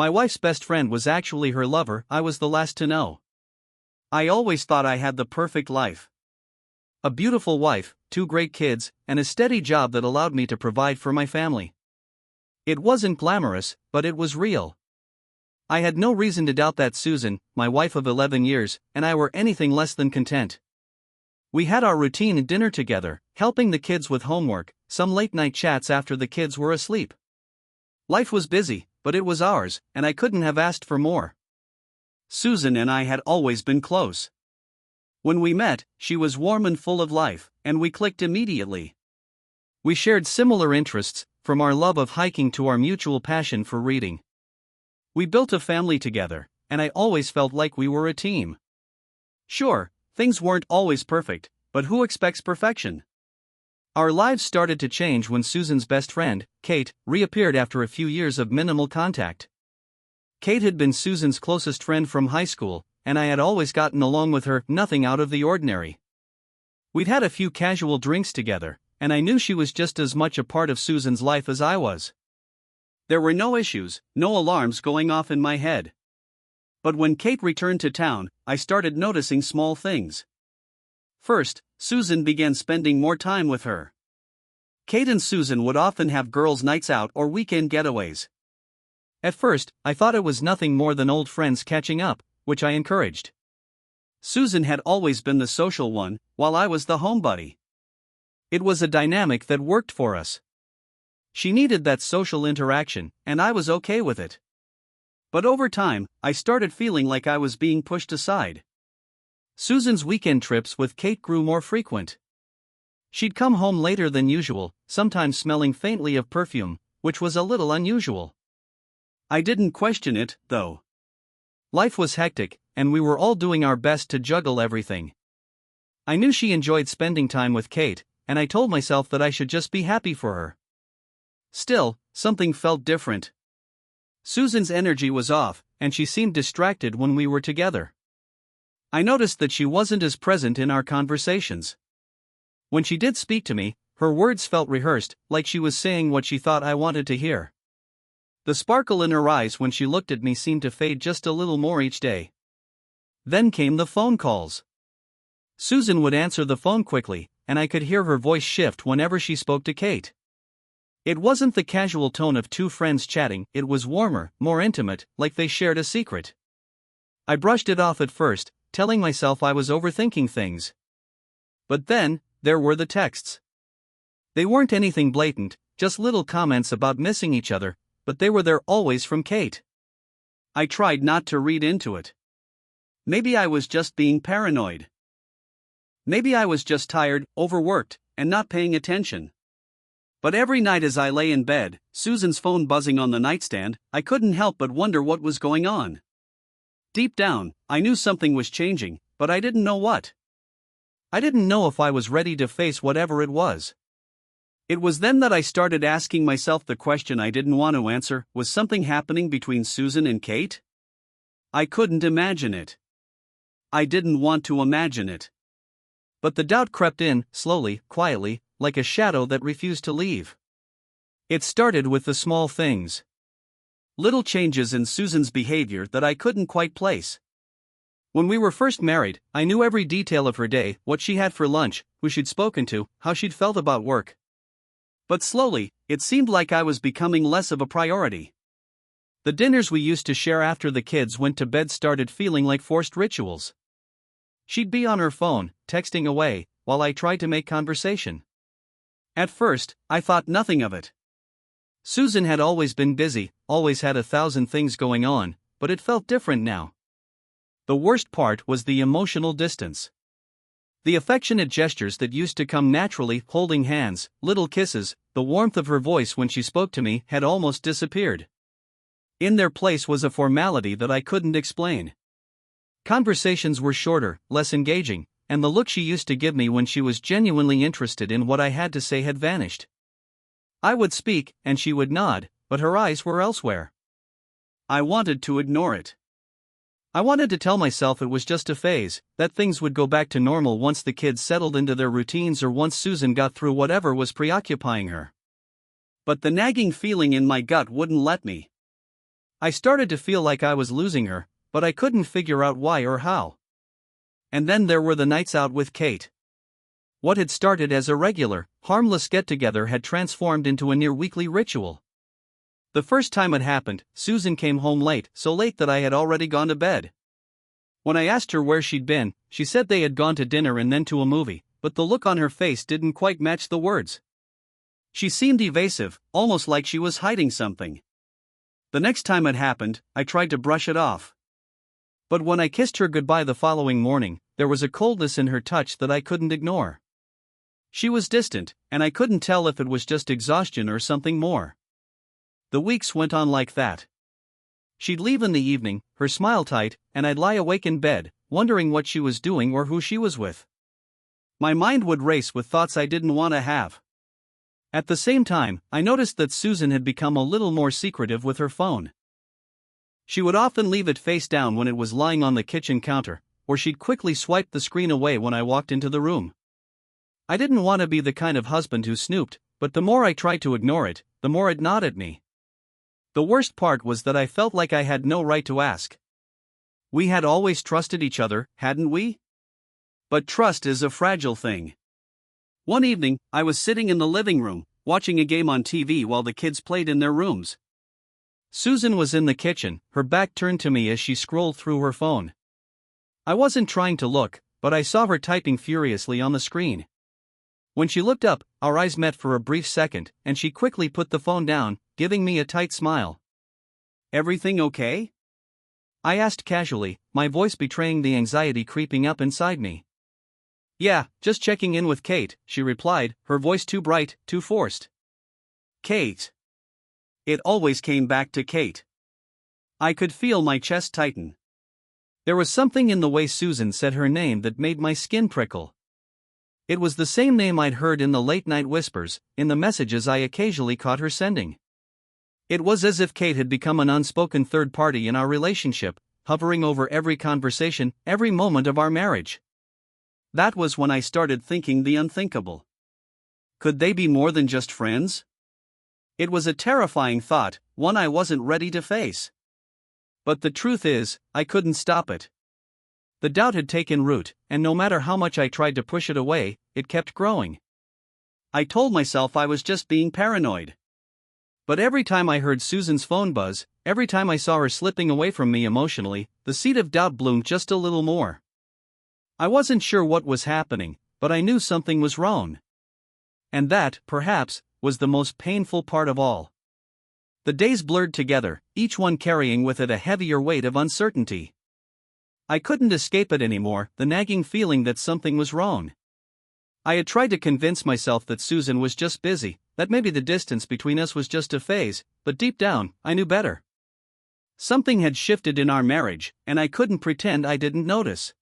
My wife's best friend was actually her lover. I was the last to know. I always thought I had the perfect life. A beautiful wife, 2 great kids, and a steady job that allowed me to provide for my family. It wasn't glamorous, but it was real. I had no reason to doubt that Susan, my wife of 11 years, and I were anything less than content. We had our routine dinner together, helping the kids with homework, some late-night chats after the kids were asleep. Life was busy, but it was ours, and I couldn't have asked for more. Susan and I had always been close. When we met, she was warm and full of life, and we clicked immediately. We shared similar interests, from our love of hiking to our mutual passion for reading. We built a family together, and I always felt like we were a team. Sure, things weren't always perfect, but who expects perfection? Our lives started to change when Susan's best friend, Kate, reappeared after a few years of minimal contact. Kate had been Susan's closest friend from high school, and I had always gotten along with her, nothing out of the ordinary. We'd had a few casual drinks together, and I knew she was just as much a part of Susan's life as I was. There were no issues, no alarms going off in my head. But when Kate returned to town, I started noticing small things. First, Susan began spending more time with her. Kate and Susan would often have girls' nights out or weekend getaways. At first, I thought it was nothing more than old friends catching up, which I encouraged. Susan had always been the social one, while I was the homebody. It was a dynamic that worked for us. She needed that social interaction, and I was okay with it. But over time, I started feeling like I was being pushed aside. Susan's weekend trips with Kate grew more frequent. She'd come home later than usual, sometimes smelling faintly of perfume, which was a little unusual. I didn't question it, though. Life was hectic, and we were all doing our best to juggle everything. I knew she enjoyed spending time with Kate, and I told myself that I should just be happy for her. Still, something felt different. Susan's energy was off, and she seemed distracted when we were together. I noticed that she wasn't as present in our conversations. When she did speak to me, her words felt rehearsed, like she was saying what she thought I wanted to hear. The sparkle in her eyes when she looked at me seemed to fade just a little more each day. Then came the phone calls. Susan would answer the phone quickly, and I could hear her voice shift whenever she spoke to Kate. It wasn't the casual tone of 2 friends chatting, it was warmer, more intimate, like they shared a secret. I brushed it off at first, telling myself I was overthinking things. But then, there were the texts. They weren't anything blatant, just little comments about missing each other, but they were there always from Kate. I tried not to read into it. Maybe I was just being paranoid. Maybe I was just tired, overworked, and not paying attention. But every night as I lay in bed, Susan's phone buzzing on the nightstand, I couldn't help but wonder what was going on. Deep down, I knew something was changing, but I didn't know what. I didn't know if I was ready to face whatever it was. It was then that I started asking myself the question I didn't want to answer: was something happening between Susan and Kate? I couldn't imagine it. I didn't want to imagine it. But the doubt crept in, slowly, quietly, like a shadow that refused to leave. It started with the small things. Little changes in Susan's behavior that I couldn't quite place. When we were first married, I knew every detail of her day, what she had for lunch, who she'd spoken to, how she'd felt about work. But slowly, it seemed like I was becoming less of a priority. The dinners we used to share after the kids went to bed started feeling like forced rituals. She'd be on her phone, texting away, while I tried to make conversation. At first, I thought nothing of it. Susan had always been busy, always had 1,000 things going on, but it felt different now. The worst part was the emotional distance. The affectionate gestures that used to come naturally, holding hands, little kisses, the warmth of her voice when she spoke to me, had almost disappeared. In their place was a formality that I couldn't explain. Conversations were shorter, less engaging, and the look she used to give me when she was genuinely interested in what I had to say had vanished. I would speak, and she would nod, but her eyes were elsewhere. I wanted to ignore it. I wanted to tell myself it was just a phase, that things would go back to normal once the kids settled into their routines or once Susan got through whatever was preoccupying her. But the nagging feeling in my gut wouldn't let me. I started to feel like I was losing her, but I couldn't figure out why or how. And then there were the nights out with Kate. What had started as a regular, harmless get-together had transformed into a near-weekly ritual. The first time it happened, Susan came home late, so late that I had already gone to bed. When I asked her where she'd been, she said they had gone to dinner and then to a movie, but the look on her face didn't quite match the words. She seemed evasive, almost like she was hiding something. The next time it happened, I tried to brush it off. But when I kissed her goodbye the following morning, there was a coldness in her touch that I couldn't ignore. She was distant, and I couldn't tell if it was just exhaustion or something more. The weeks went on like that. She'd leave in the evening, her smile tight, and I'd lie awake in bed, wondering what she was doing or who she was with. My mind would race with thoughts I didn't want to have. At the same time, I noticed that Susan had become a little more secretive with her phone. She would often leave it face down when it was lying on the kitchen counter, or she'd quickly swipe the screen away when I walked into the room. I didn't want to be the kind of husband who snooped, but the more I tried to ignore it, the more it gnawed at me. The worst part was that I felt like I had no right to ask. We had always trusted each other, hadn't we? But trust is a fragile thing. One evening, I was sitting in the living room, watching a game on TV while the kids played in their rooms. Susan was in the kitchen, her back turned to me as she scrolled through her phone. I wasn't trying to look, but I saw her typing furiously on the screen. When she looked up, our eyes met for a brief second, and she quickly put the phone down, giving me a tight smile. "Everything okay?" I asked casually, my voice betraying the anxiety creeping up inside me. "Yeah, just checking in with Kate," she replied, her voice too bright, too forced. Kate. It always came back to Kate. I could feel my chest tighten. There was something in the way Susan said her name that made my skin prickle. It was the same name I'd heard in the late-night whispers, in the messages I occasionally caught her sending. It was as if Kate had become an unspoken third party in our relationship, hovering over every conversation, every moment of our marriage. That was when I started thinking the unthinkable. Could they be more than just friends? It was a terrifying thought, one I wasn't ready to face. But the truth is, I couldn't stop it. The doubt had taken root, and no matter how much I tried to push it away, it kept growing. I told myself I was just being paranoid. But every time I heard Susan's phone buzz, every time I saw her slipping away from me emotionally, the seed of doubt bloomed just a little more. I wasn't sure what was happening, but I knew something was wrong. And that, perhaps, was the most painful part of all. The days blurred together, each one carrying with it a heavier weight of uncertainty. I couldn't escape it anymore, the nagging feeling that something was wrong. I had tried to convince myself that Susan was just busy, that maybe the distance between us was just a phase, but deep down, I knew better. Something had shifted in our marriage, and I couldn't pretend I didn't notice.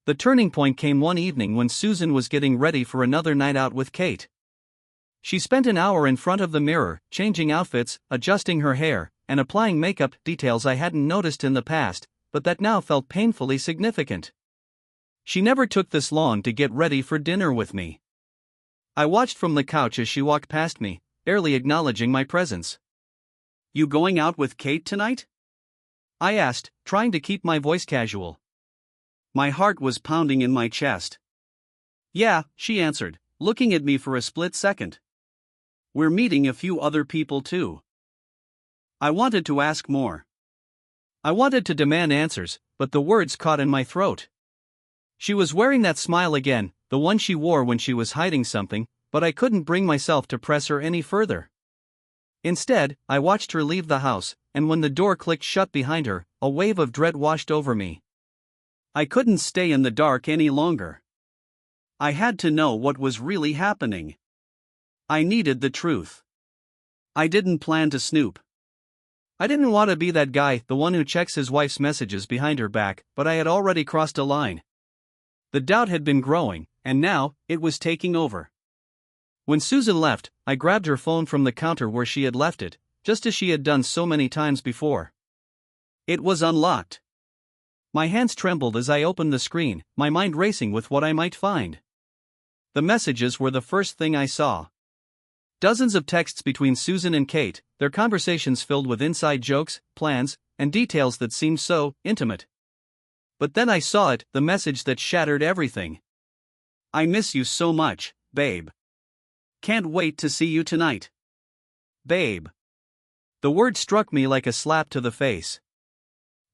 The turning point came one evening when Susan was getting ready for another night out with Kate. She spent an hour in front of the mirror, changing outfits, adjusting her hair, and applying makeup, details I hadn't noticed in the past, but that now felt painfully significant. She never took this long to get ready for dinner with me. I watched from the couch as she walked past me, barely acknowledging my presence. "You going out with Kate tonight?" I asked, trying to keep my voice casual. My heart was pounding in my chest. "Yeah," she answered, looking at me for a split second. "We're meeting a few other people too." I wanted to ask more. I wanted to demand answers, but the words caught in my throat. She was wearing that smile again, the one she wore when she was hiding something, but I couldn't bring myself to press her any further. Instead, I watched her leave the house, and when the door clicked shut behind her, a wave of dread washed over me. I couldn't stay in the dark any longer. I had to know what was really happening. I needed the truth. I didn't plan to snoop. I didn't want to be that guy, the one who checks his wife's messages behind her back, but I had already crossed a line. The doubt had been growing, and now, it was taking over. When Susan left, I grabbed her phone from the counter where she had left it, just as she had done so many times before. It was unlocked. My hands trembled as I opened the screen, my mind racing with what I might find. The messages were the first thing I saw. Dozens of texts between Susan and Kate, their conversations filled with inside jokes, plans, and details that seemed so intimate. But then I saw it, the message that shattered everything. I miss you so much, babe. Can't wait to see you tonight. Babe. The word struck me like a slap to the face.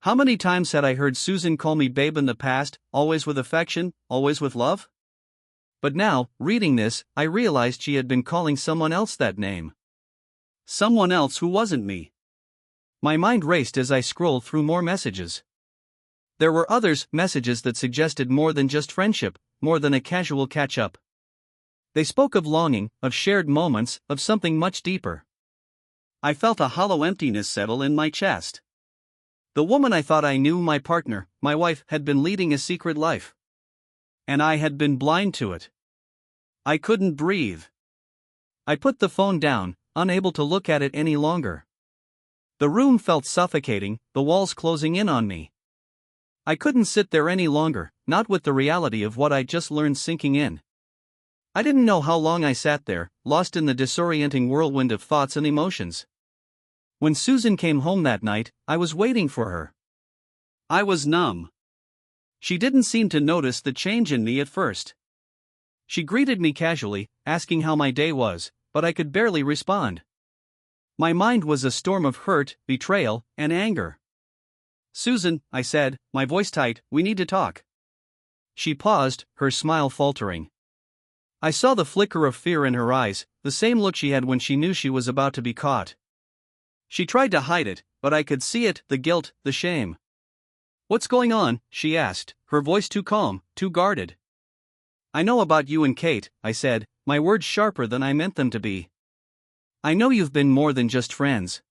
How many times had I heard Susan call me babe in the past, always with affection, always with love? But now, reading this, I realized she had been calling someone else that name. Someone else who wasn't me. My mind raced as I scrolled through more messages. There were messages that suggested more than just friendship, more than a casual catch-up. They spoke of longing, of shared moments, of something much deeper. I felt a hollow emptiness settle in my chest. The woman I thought I knew, my partner, my wife, had been leading a secret life. And I had been blind to it. I couldn't breathe. I put the phone down, unable to look at it any longer. The room felt suffocating, the walls closing in on me. I couldn't sit there any longer, not with the reality of what I'd just learned sinking in. I didn't know how long I sat there, lost in the disorienting whirlwind of thoughts and emotions. When Susan came home that night, I was waiting for her. I was numb. She didn't seem to notice the change in me at first. She greeted me casually, asking how my day was, but I could barely respond. My mind was a storm of hurt, betrayal, and anger. Susan, I said, my voice tight, we need to talk. She paused, her smile faltering. I saw the flicker of fear in her eyes, the same look she had when she knew she was about to be caught. She tried to hide it, but I could see it, the guilt, the shame. What's going on? She asked, her voice too calm, too guarded. I know about you and Kate, I said, my words sharper than I meant them to be. I know you've been more than just friends.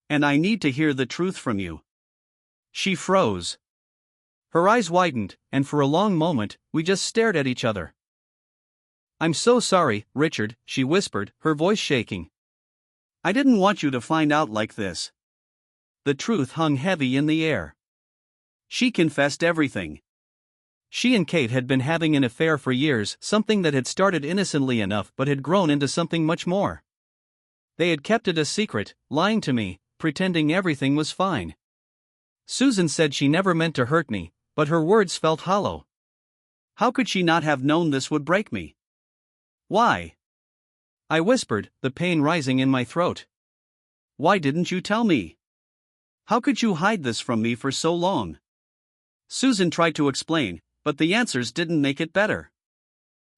And I need to hear the truth from you. She froze. Her eyes widened, and for a long moment, we just stared at each other. I'm so sorry, Richard, she whispered, her voice shaking. I didn't want you to find out like this. The truth hung heavy in the air. She confessed everything. She and Kate had been having an affair for years, something that had started innocently enough but had grown into something much more. They had kept it a secret, lying to me, pretending everything was fine. Susan said she never meant to hurt me, but her words felt hollow. How could she not have known this would break me? Why? I whispered, the pain rising in my throat. Why didn't you tell me? How could you hide this from me for so long? Susan tried to explain, but the answers didn't make it better.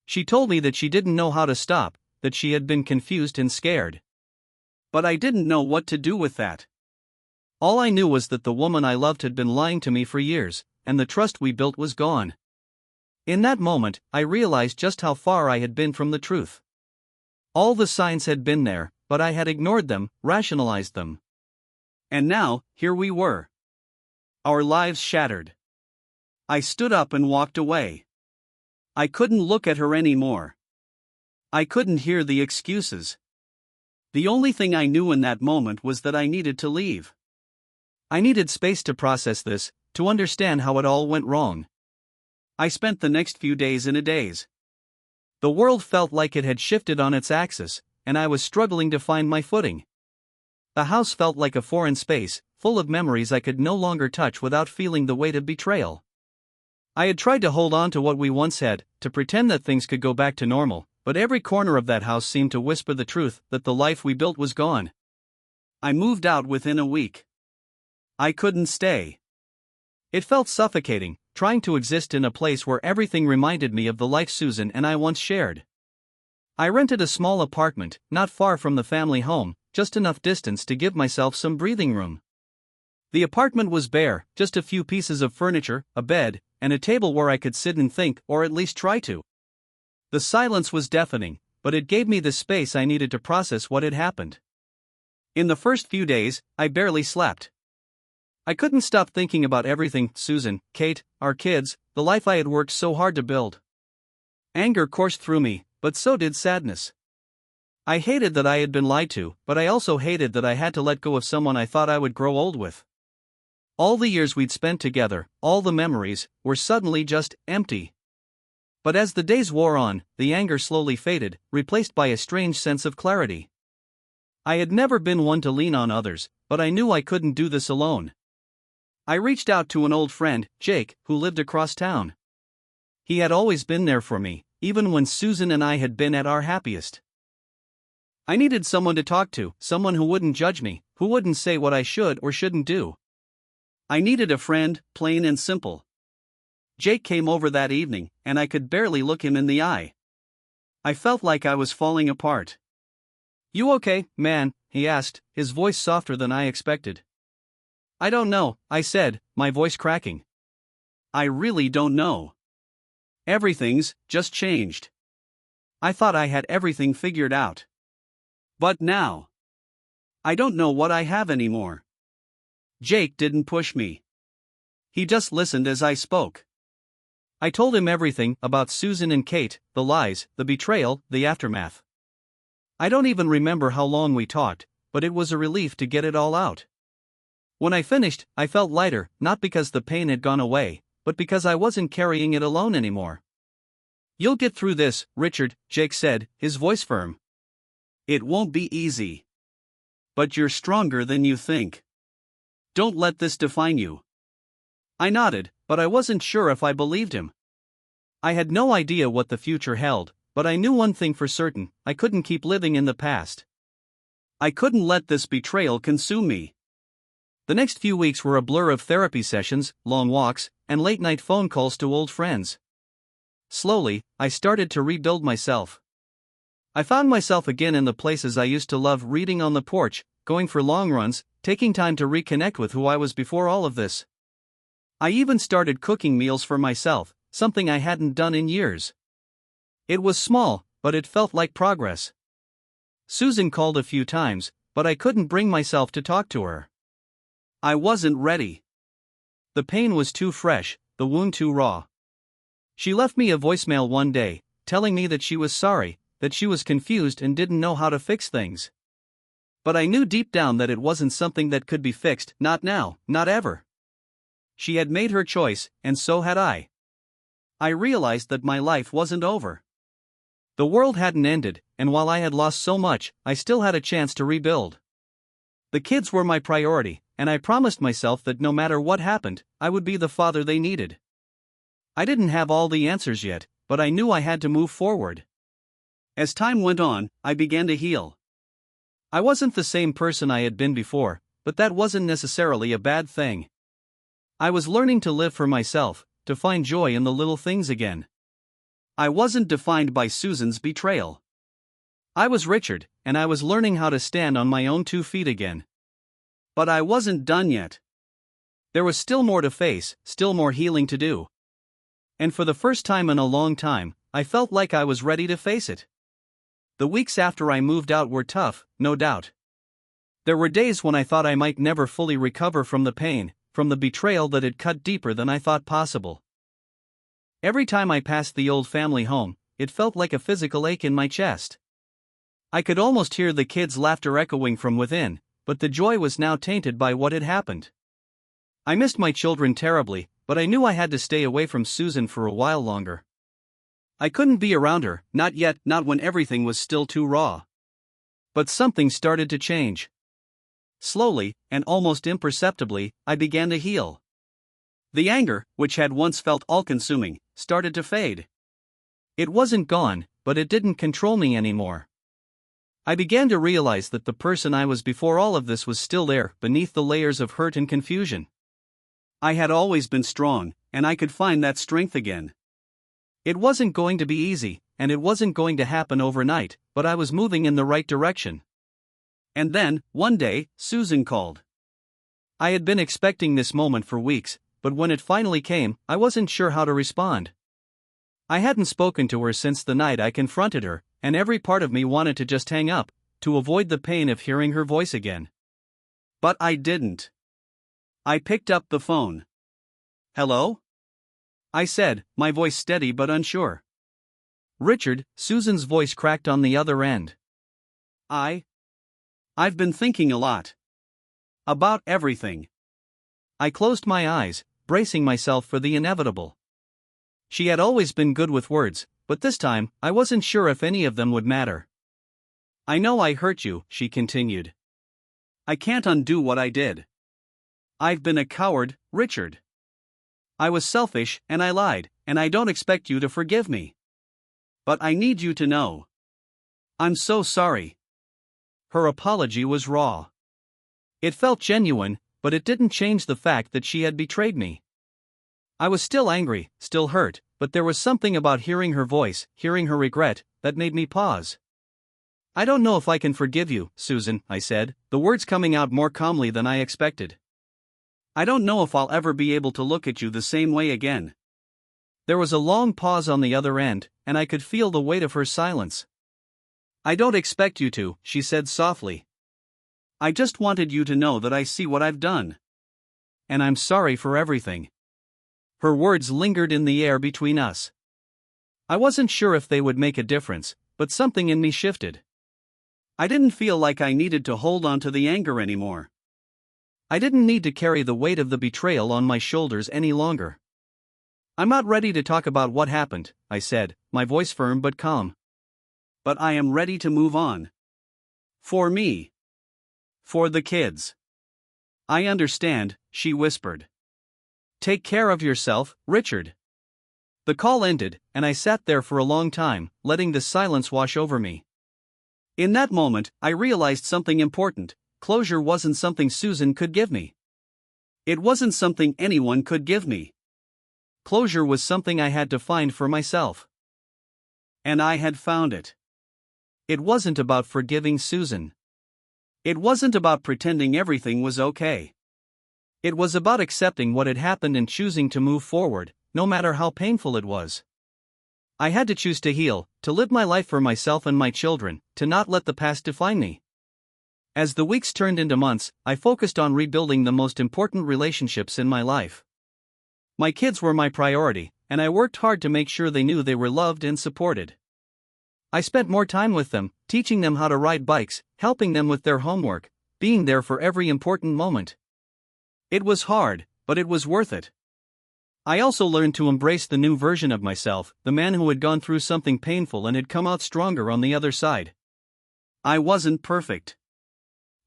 She told me that she didn't know how to stop, that she had been confused and scared. But I didn't know what to do with that. All I knew was that the woman I loved had been lying to me for years, and the trust we built was gone. In that moment, I realized just how far I had been from the truth. All the signs had been there, but I had ignored them, rationalized them. And now, here we were. Our lives shattered. I stood up and walked away. I couldn't look at her anymore. I couldn't hear the excuses. The only thing I knew in that moment was that I needed to leave. I needed space to process this, to understand how it all went wrong. I spent the next few days in a daze. The world felt like it had shifted on its axis, and I was struggling to find my footing. The house felt like a foreign space, full of memories I could no longer touch without feeling the weight of betrayal. I had tried to hold on to what we once had, to pretend that things could go back to normal, but every corner of that house seemed to whisper the truth, that the life we built was gone. I moved out within a week. I couldn't stay. It felt suffocating, trying to exist in a place where everything reminded me of the life Susan and I once shared. I rented a small apartment, not far from the family home, just enough distance to give myself some breathing room. The apartment was bare, just a few pieces of furniture, a bed, and a table where I could sit and think, or at least try to. The silence was deafening, but it gave me the space I needed to process what had happened. In the first few days, I barely slept. I couldn't stop thinking about everything, Susan, Kate, our kids, the life I had worked so hard to build. Anger coursed through me, but so did sadness. I hated that I had been lied to, but I also hated that I had to let go of someone I thought I would grow old with. All the years we'd spent together, all the memories, were suddenly just empty. But as the days wore on, the anger slowly faded, replaced by a strange sense of clarity. I had never been one to lean on others, but I knew I couldn't do this alone. I reached out to an old friend, Jake, who lived across town. He had always been there for me, even when Susan and I had been at our happiest. I needed someone to talk to, someone who wouldn't judge me, who wouldn't say what I should or shouldn't do. I needed a friend, plain and simple. Jake came over that evening, and I could barely look him in the eye. I felt like I was falling apart. "You okay, man?" he asked, his voice softer than I expected. "I don't know," I said, my voice cracking. "I really don't know. Everything's just changed. I thought I had everything figured out. But now, I don't know what I have anymore." Jake didn't push me. He just listened as I spoke. I told him everything about Susan and Kate, the lies, the betrayal, the aftermath. I don't even remember how long we talked, but it was a relief to get it all out. When I finished, I felt lighter, not because the pain had gone away, but because I wasn't carrying it alone anymore. "You'll get through this, Richard," Jake said, his voice firm. "It won't be easy. But you're stronger than you think. Don't let this define you." I nodded, but I wasn't sure if I believed him. I had no idea what the future held, but I knew one thing for certain: I couldn't keep living in the past. I couldn't let this betrayal consume me. The next few weeks were a blur of therapy sessions, long walks, and late-night phone calls to old friends. Slowly, I started to rebuild myself. I found myself again in the places I used to love: reading on the porch, going for long runs, taking time to reconnect with who I was before all of this. I even started cooking meals for myself, something I hadn't done in years. It was small, but it felt like progress. Susan called a few times, but I couldn't bring myself to talk to her. I wasn't ready. The pain was too fresh, the wound too raw. She left me a voicemail one day, telling me that she was sorry, that she was confused and didn't know how to fix things. But I knew deep down that it wasn't something that could be fixed, not now, not ever. She had made her choice, and so had I. I realized that my life wasn't over. The world hadn't ended, and while I had lost so much, I still had a chance to rebuild. The kids were my priority, and I promised myself that no matter what happened, I would be the father they needed. I didn't have all the answers yet, but I knew I had to move forward. As time went on, I began to heal. I wasn't the same person I had been before, but that wasn't necessarily a bad thing. I was learning to live for myself, to find joy in the little things again. I wasn't defined by Susan's betrayal. I was Richard, and I was learning how to stand on my own 2 feet again. But I wasn't done yet. There was still more to face, still more healing to do. And for the first time in a long time, I felt like I was ready to face it. The weeks after I moved out were tough, no doubt. There were days when I thought I might never fully recover from the pain, from the betrayal that had cut deeper than I thought possible. Every time I passed the old family home, it felt like a physical ache in my chest. I could almost hear the kids' laughter echoing from within, but the joy was now tainted by what had happened. I missed my children terribly, but I knew I had to stay away from Susan for a while longer. I couldn't be around her, not yet, not when everything was still too raw. But something started to change. Slowly, and almost imperceptibly, I began to heal. The anger, which had once felt all-consuming, started to fade. It wasn't gone, but it didn't control me anymore. I began to realize that the person I was before all of this was still there, beneath the layers of hurt and confusion. I had always been strong, and I could find that strength again. It wasn't going to be easy, and it wasn't going to happen overnight, but I was moving in the right direction. And then, one day, Susan called. I had been expecting this moment for weeks, but when it finally came, I wasn't sure how to respond. I hadn't spoken to her since the night I confronted her, and every part of me wanted to just hang up, to avoid the pain of hearing her voice again. But I didn't. I picked up the phone. "Hello?" I said, my voice steady but unsure. "Richard," Susan's voice cracked on the other end. I've been thinking a lot. About everything." I closed my eyes, bracing myself for the inevitable. She had always been good with words, but this time, I wasn't sure if any of them would matter. "I know I hurt you," she continued. "I can't undo what I did. I've been a coward, Richard. I was selfish, and I lied, and I don't expect you to forgive me. But I need you to know. I'm so sorry." Her apology was raw. It felt genuine, but it didn't change the fact that she had betrayed me. I was still angry, still hurt, but there was something about hearing her voice, hearing her regret, that made me pause. "I don't know if I can forgive you, Susan," I said, the words coming out more calmly than I expected. "I don't know if I'll ever be able to look at you the same way again." There was a long pause on the other end, and I could feel the weight of her silence. "I don't expect you to," she said softly. "I just wanted you to know that I see what I've done. And I'm sorry for everything." Her words lingered in the air between us. I wasn't sure if they would make a difference, but something in me shifted. I didn't feel like I needed to hold on to the anger anymore. I didn't need to carry the weight of the betrayal on my shoulders any longer. "I'm not ready to talk about what happened," I said, my voice firm but calm. "But I am ready to move on. For me. For the kids." "I understand," she whispered. "Take care of yourself, Richard." The call ended, and I sat there for a long time, letting the silence wash over me. In that moment, I realized something important. Closure wasn't something Susan could give me. It wasn't something anyone could give me. Closure was something I had to find for myself. And I had found it. It wasn't about forgiving Susan. It wasn't about pretending everything was okay. It was about accepting what had happened and choosing to move forward, no matter how painful it was. I had to choose to heal, to live my life for myself and my children, to not let the past define me. As the weeks turned into months, I focused on rebuilding the most important relationships in my life. My kids were my priority, and I worked hard to make sure they knew they were loved and supported. I spent more time with them, teaching them how to ride bikes, helping them with their homework, being there for every important moment. It was hard, but it was worth it. I also learned to embrace the new version of myself, the man who had gone through something painful and had come out stronger on the other side. I wasn't perfect.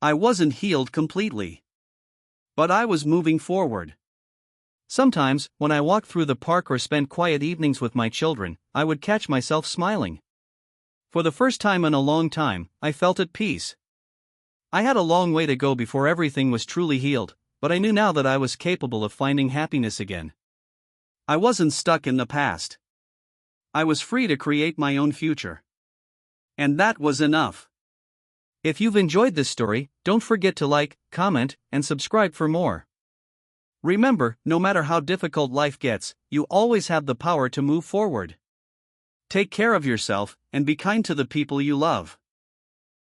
I wasn't healed completely. But I was moving forward. Sometimes, when I walked through the park or spent quiet evenings with my children, I would catch myself smiling. For the first time in a long time, I felt at peace. I had a long way to go before everything was truly healed, but I knew now that I was capable of finding happiness again. I wasn't stuck in the past. I was free to create my own future. And that was enough. If you've enjoyed this story, don't forget to like, comment, and subscribe for more. Remember, no matter how difficult life gets, you always have the power to move forward. Take care of yourself, and be kind to the people you love.